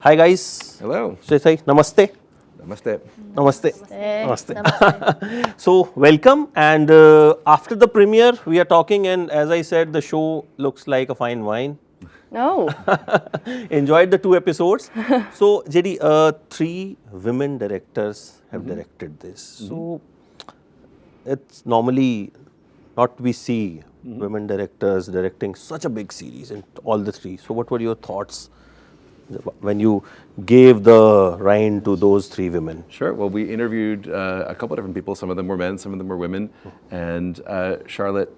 Hi guys. Hello. Say namaste. Namaste. Namaste. Namaste. Namaste. So welcome, and after the premiere we are talking, and as I said, the show looks like a fine wine. No. Enjoyed the 2 episodes. So JD, 3 women directors have directed this. So it's normally not we see women directors directing such a big series in all the 3. So what were your thoughts when you gave the rein to those 3 women? Sure. Well, we interviewed a couple of different people. Some of them were men, some of them were women. And Charlotte,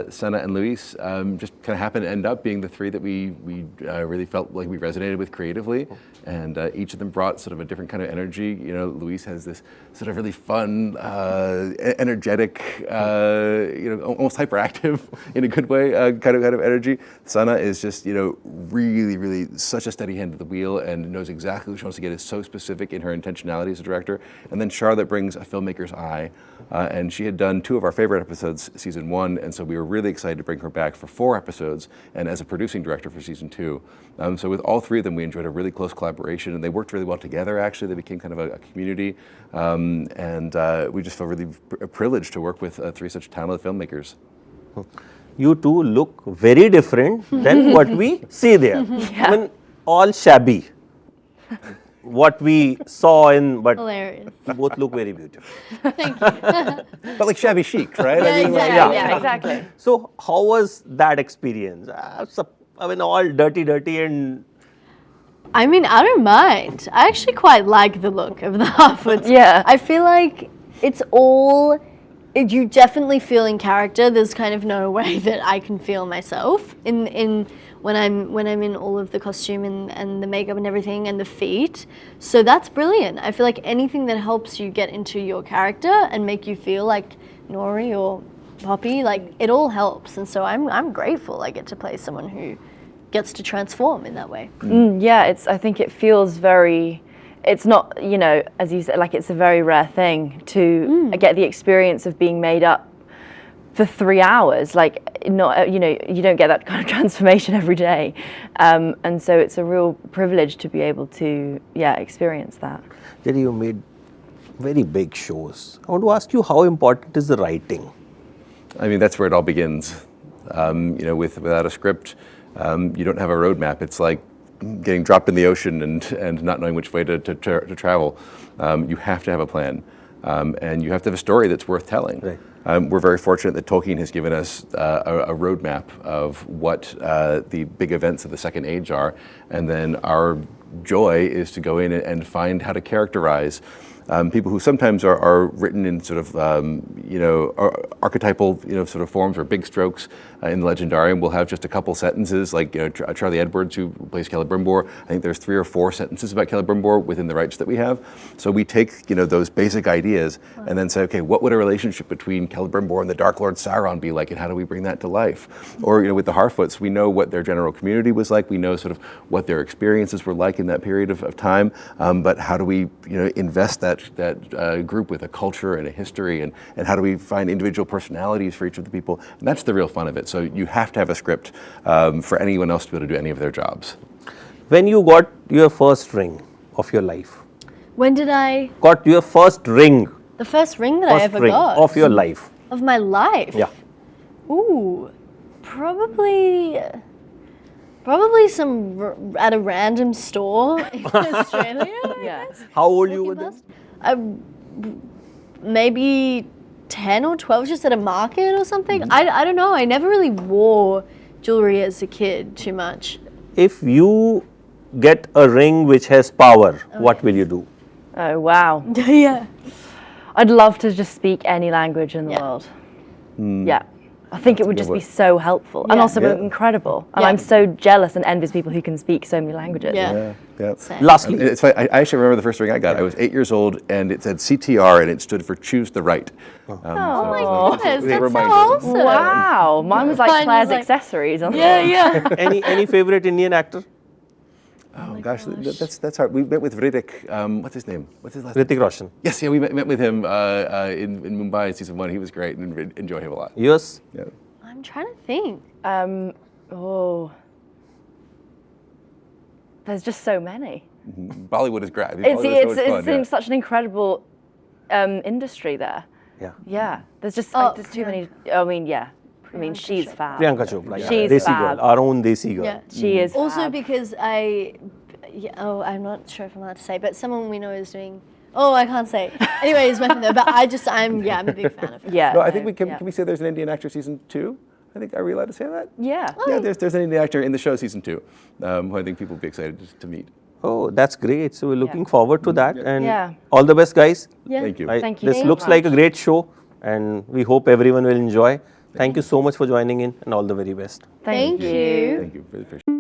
Senna, and Luis just kind of happened to end up being the 3 that we really felt like we resonated with creatively. And each of them brought sort of a different kind of energy. You know, Luis has this sort of really fun, energetic, almost hyperactive in a good way kind of energy. Senna is just, really such a steady hand at the wheel and knows exactly what she wants to get. Is so specific in her intentionality as a director. And then Charlotte brings a filmmaker's eye. And she had done 2 of our favorite episodes, season 1, and so we were really excited to bring her back for 4 episodes and as a producing director for season 2. So with all 3 of them, we enjoyed a really close collaboration, and they worked really well together, actually. They became kind of a community, and we just felt really privileged to work with 3 such talented filmmakers. You 2 look very different than what we see there. Yeah. I mean, all shabby. What we saw in, but Hilarious. you both look very beautiful. Thank you. But like shabby chic, right? Yeah, exactly. So how was that experience? I mean, all dirty and... I mean, I don't mind. I actually quite like the look of the Harfoots. Yeah. I feel like it's all, you definitely feel in character. There's kind of no way that I can feel myself in when I'm in all of the costume and the makeup and everything and the feet. So that's brilliant. I feel like anything that helps you get into your character and make you feel like Nori or Poppy, like it all helps. And so I'm grateful I get to play someone who gets to transform in that way. Yeah, I think it feels very, it's not, as you said, like it's a very rare thing to get the experience of being made up for 3 hours. Like, not, you don't get that kind of transformation every day. And so it's a real privilege to be able to, experience that. Then you made very big shows. I want to ask you, how important is the writing? I mean, that's where it all begins. Without a script, you don't have a roadmap. It's like getting dropped in the ocean and not knowing which way to travel. You have to have a plan, and you have to have a story that's worth telling. Right. We're very fortunate that Tolkien has given us a roadmap of what the big events of the Second Age are, and then our joy is to go in and find how to characterize people who sometimes are written in sort of archetypal sort of forms or big strokes. In the Legendarium, we'll have just a couple sentences, like Charlie Edwards, who plays Celebrimbor. I think there's 3 or 4 sentences about Celebrimbor within the rights that we have. So we take those basic ideas and then say, okay, what would a relationship between Celebrimbor and the Dark Lord Sauron be like, and how do we bring that to life? Or with the Harfoots, we know what their general community was like. We know sort of what their experiences were like in that period of time. But how do we invest that group with a culture and a history, and how do we find individual personalities for each of the people? And that's the real fun of it. So you have to have a script for anyone else to be able to do any of their jobs. When you got your first ring of your life? When did I? Got your first ring. The first ring that I First ever ring got. of your life. Of my life? Yeah. Ooh, probably some at a random store in Australia. Yeah. How old you were then? Maybe 10 or 12, just at a market or something. I don't know. I never really wore jewelry as a kid too much. If you get a ring which has power, what will you do? Oh, wow. Yeah. I'd love to just speak any language in the Yeah. world. Yeah. I think it would just be so helpful and Yeah. also incredible. And Yeah. I'm so jealous and envious of people who can speak so many languages. Yeah. Yeah. Lastly, It's funny, I actually remember the first ring I got. I was 8 years old, and it said CTR, and it stood for Choose the Right. Oh my goodness, a that's reminder. so awesome. Wow. Mine was like Mine was Claire's like- accessories. On Yeah. any favorite Indian actor? Oh gosh, that's hard. We met with Hrithik. What's his name? What's his last name? Hrithik Roshan. Yes, yeah, we met with him in Mumbai in season 1. He was great and enjoy him a lot. Yours? Yeah. I'm trying to think. There's just so many. Bollywood is great. I mean, Bollywood is so much fun, it's such an incredible industry there. Yeah. Yeah, there's just Oh, there's too many. I mean, yeah. I mean, Priyanka she's Chopra. fab. Priyanka Chopra, yeah. She's Desi fab. girl, our own Desi girl. Yeah. She is Also fab. because I'm not sure if I'm allowed to say, but someone we know is doing. Oh, I can't say. Anyway, it's my friend though. But I'm a big fan of her. Yeah. No, I think we can. yeah. Can we say there's an Indian actor season 2? I think, are we allowed to say that? Yeah. Yeah, there's an Indian actor in the show season 2, who I think people will be excited to meet. Oh, that's great. So we're looking forward to that. And Yeah. all the best, guys. Yeah. Thank you. Thank you This so looks like a much. great show, and we hope everyone will enjoy. Thank you so much for joining in, and all the very best. Thank you. Thank you for the